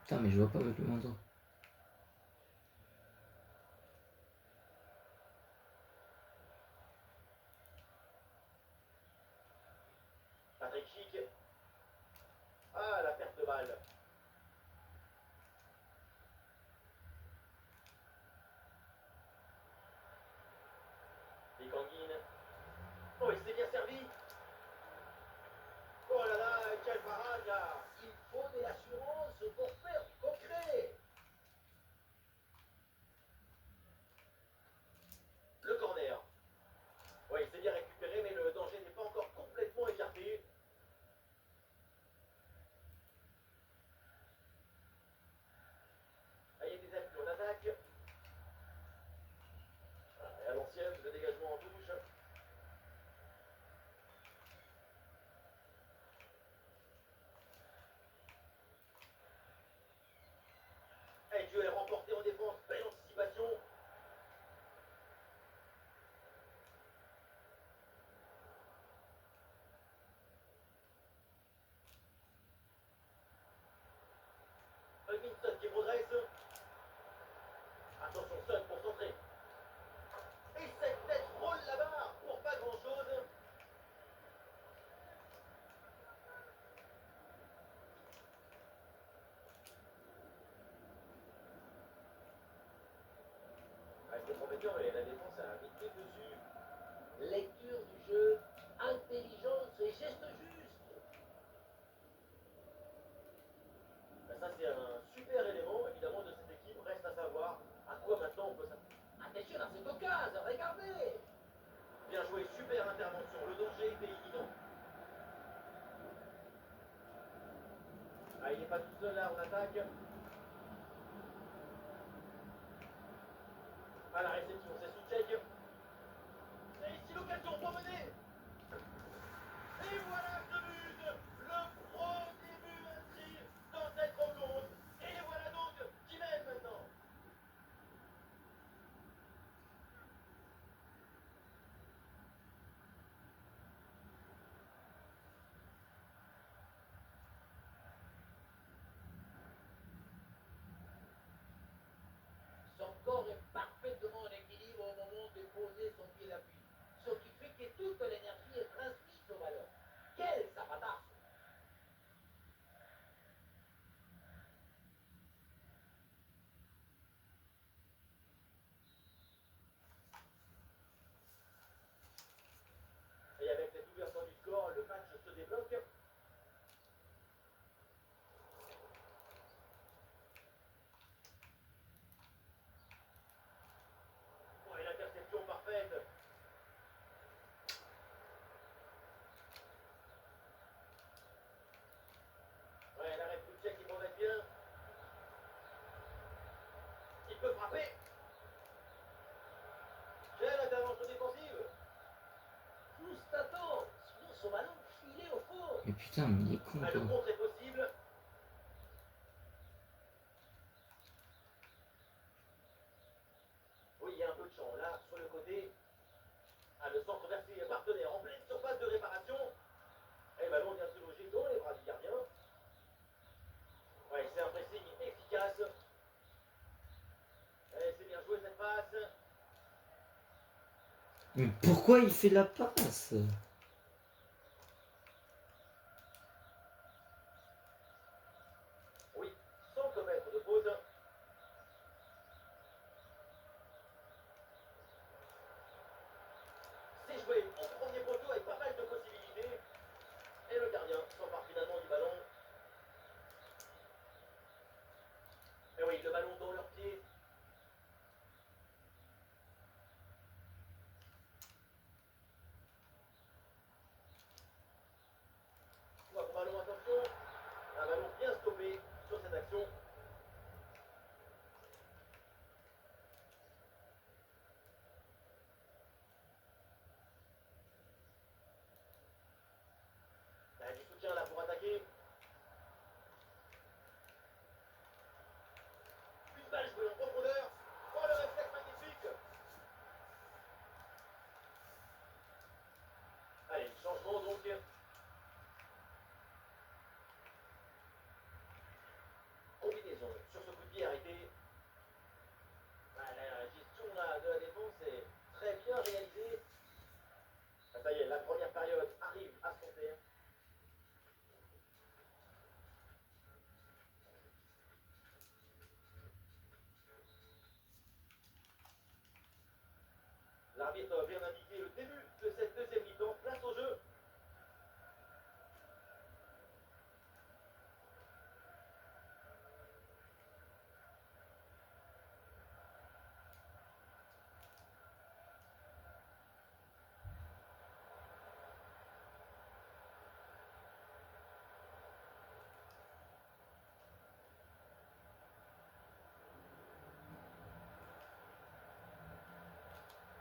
Putain, mais je vois pas avec le manteau. Patrick Schick. Ah, la perte de balle. Les Kanguines. Oh, il s'est bien servi. Oh là là, quelle parade là. Il faut de l'assurance pour faire du concret. Le corner. Ouais, il s'est bien récupéré, mais le danger n'est pas encore complètement écarté. Ah, il y a des appuis en attaque. Ah, et à l'ancienne, le dégagement en touche. Et Dieu est remporté en défense. Belle anticipation. Hutchinson qui progresse. Attention, Son pour centrer. Et cette tête frôle la barre pour pas grand chose. Ah, c'était prometteur, mais la défense a vite fait dessus. Lecture du jeu, intelligence et geste juste. Ben, ça, c'est un super élément, évidemment, de cette équipe. Reste à savoir à quoi maintenant on peut s'attendre. Attention à cette occasion, regardez. Bien joué, super intervention. Le danger était imminent. Ah, il n'est pas tout seul là en attaque. À la réception, c'est Souček. Et ici l'occasion pour mener. Et voilà ce but. Le premier but inscrit dans cette rencontre. Et voilà donc qui mène maintenant. Son corps est parfaitement en équilibre au moment de poser son pied d'appui. Ce qui fait que toute l'énergie est transmise au ballon. Quel zapatazo! Et avec cette ouverture du score, le match se débloque. Oh, et l'interception parfaite. Ouais, l'arrêt de Souček qui progresse bien. Il peut frapper. Quelle intervention défensive. Juste à temps. Sinon son ballon filait au fond. Mais putain, mais il est con Ah, le quoi. contre est possible. Oui, il y a un peu de champ là, sur le côté. Ah, le centre versé partenaire en pleine surface de réparation. Et le ballon vient se loger dans les bras du gardien. Ouais, c'est un pressing efficace. Et c'est bien joué cette passe. Mais pourquoi il fait la passe? Oui, sans commettre de faute. C'est joué au premier poteau avec pas mal de possibilités. Et le gardien s'empare finalement du ballon. Et oui, le ballon dans leurs pieds. Soit pour ballon, attention. Un ballon bien stoppé sur cette action. Du soutien là pour attaquer. Une balle jouée en profondeur. Oh, le réflexe magnifique. Allez, changement donc. L'arbitre vient d'indiquer le début de cette deuxième mi-temps. Place au jeu.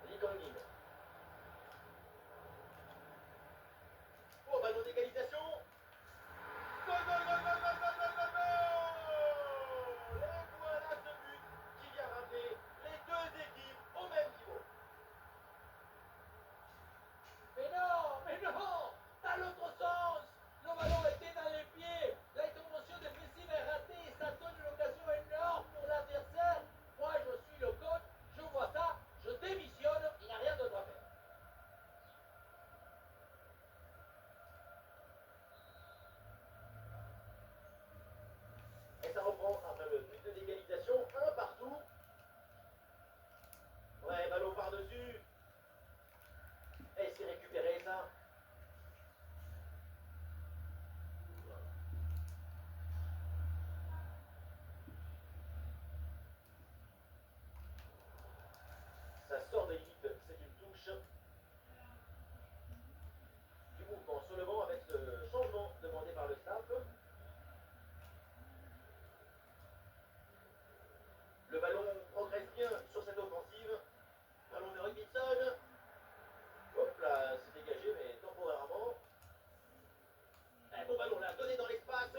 Lee Kang-in. Oh, ballon d'égalisation. Gol, gol, gol, gol, gol, gol, gol, gol, gol. Et voilà ce but qui vient ramener les deux équipes au même niveau. Mais non, dans l'autre sens. Le ballon était dans les pieds. L'intervention défensive est ratée et ça donne une occasion énorme pour l'adversaire. Moi, je suis le coach, je vois ça, je démissionne, il n'a rien d'autre à faire. Et ça reprend après le but de l'égalisation, un partout. Ouais, ballon par-dessus. Et c'est récupéré ça. Ça sort de limite, c'est une touche. Du mouvement sur le banc avec ce changement demandé par le staff. Le ballon progresse bien sur cette offensive. Ballon de Robinson. Hop là, c'est dégagé, mais temporairement. Un bon ballon là, donné dans l'espace.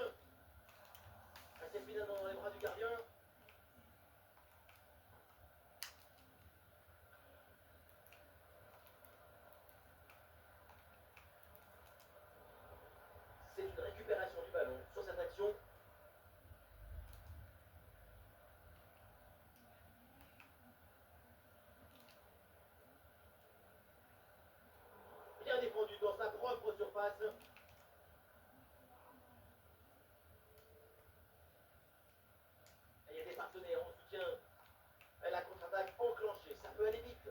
Assez finalement dans les bras du gardien. C'est une récupération du ballon sur cette action. Bien défendu dans sa propre surface. Il y a des partenaires en soutien. La contre-attaque enclenchée, ça peut aller vite.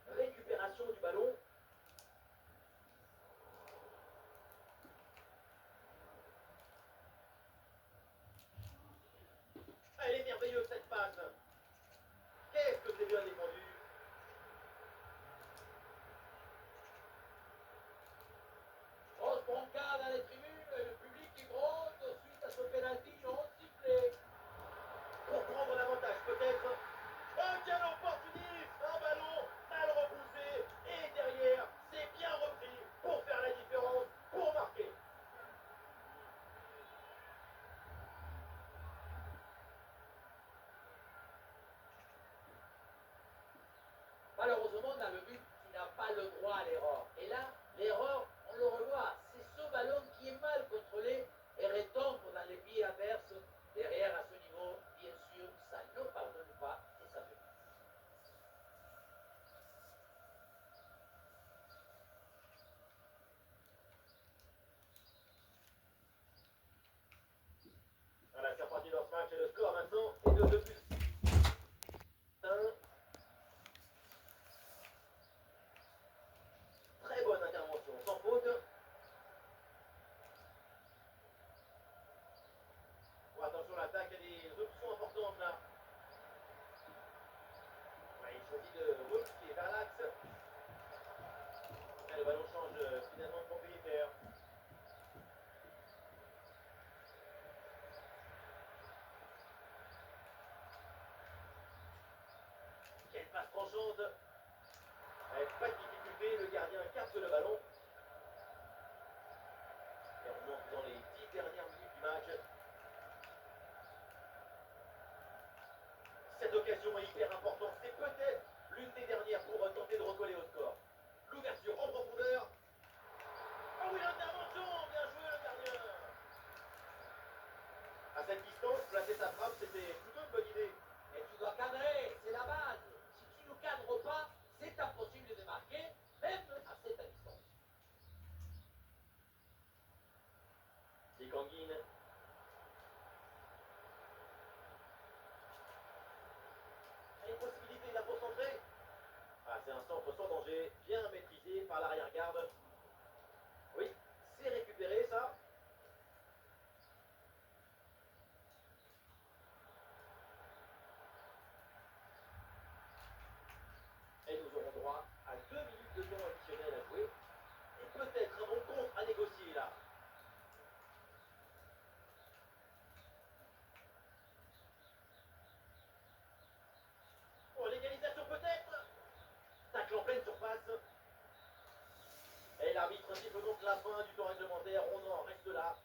Récupération du ballon. Elle est merveilleuse cette passe. Qu'est-ce que c'est bien défendu. Grosse bronca dans les tribunes, le public qui gronde suite à ce pénalty non sifflé. Pour prendre l'avantage peut-être. Quel opportuniste. Un ballon mal repoussé. Et derrière, c'est bien repris pour faire la différence, pour marquer. Malheureusement, dans le but, tu n'as pas le droit à l'erreur. Et là, l'erreur, on le revoit. C'est ce ballon qui est mal contrôlé et retombe dans les pieds adverses. Derrière, à ce niveau, bien sûr, ça ne pardonne pas et ça fait. Voilà, c'est reparti dans ce match et le score maintenant est de 2 buts. 1. Très bonne intervention, sans faute. Bon, attention, l'attaque, il y a des options importantes là. Ouais, il choisit de repiquer vers l'axe. Et le ballon change finalement de propriétaire. Quelle passe tranchante. Pas de difficulté, le gardien capte le ballon. Et on monte dans les 10 dernières minutes du match. Cette occasion est hyper importante. C'est peut-être l'une des dernières pour tenter de recoller au score. L'ouverture en profondeur. Ah oui, l'intervention. Bien joué le gardien. À cette distance, placer sa frappe, c'était plutôt une bonne idée. Et tu dois cadrer, c'est la base. Si tu ne cadres pas, c'est impossible de marquer, même à cette distance. Lee Kang-in. siffle donc la fin du temps réglementaire. On en reste là.